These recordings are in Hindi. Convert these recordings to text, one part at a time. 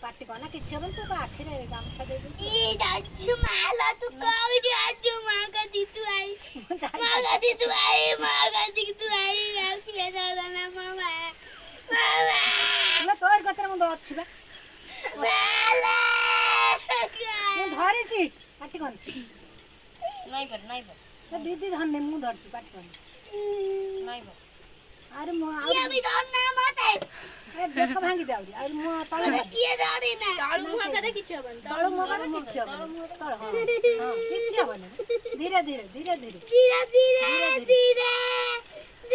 पार्टी करना किछ हबन तो आखिर गामछा दे दे ई दाजू माला तू कोई दाजू मागा दी तू आई मागा दी तू आई आखिर दादा ना मामा मैं तोर कतर मु अछि बा माला मु धरे छी पार्टी कर नहीं पर तो दीदी धन्ने मु धरछि पार्टी कर नहीं पर अरे मु ये भी धरना मत ए देखो भांगी जाउरी अरे मु तळे किए धरे ना ताळू मुहा करे किछ हबन तळे मु करे किछ हबन तळ हां किछ हबन धीरे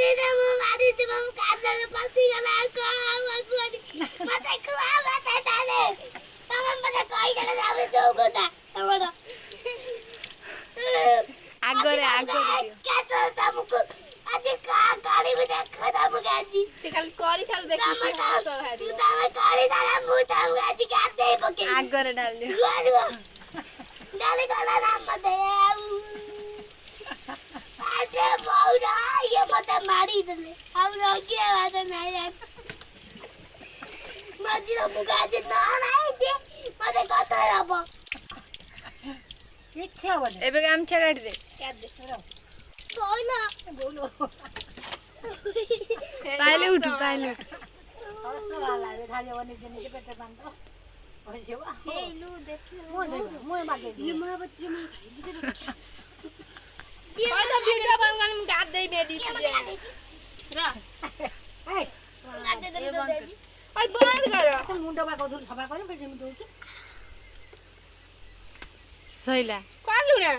धीरे मु मारी से मम कांदे में पसी गला को मते कुआ मते ताले हम मते कोई जने जावे जो गोटा हमरो आगरे क्या तो तमको आजे का गाड़ी में देखा था मुझे आजी से कल करी सारू देखि तो हारी तू तामे गाड़ी डाला मु ताम आजी का दे पके आगरे डाल दे डाले गला ना मते आजे बौरा ये मते मारी दले हम रोकी आवाज नहीं है मजी रो मुगा जे ना नहीं जे मते कथा रबो किछ हबन एबे गामछा काट दे क्या दे बोलो बोलो पहले उठ हस वाला रे धारे बने जने पेट बांधो होजेवा से लू देखो मो मागे ये मां बच्चे में कोई तो वीडियो बनगन में गाद दे बेटी रा ए गाते दे दे ओए बंद कर से मुंडा बा कधुर सफा करे पे जेम दोछु सइला कालु ना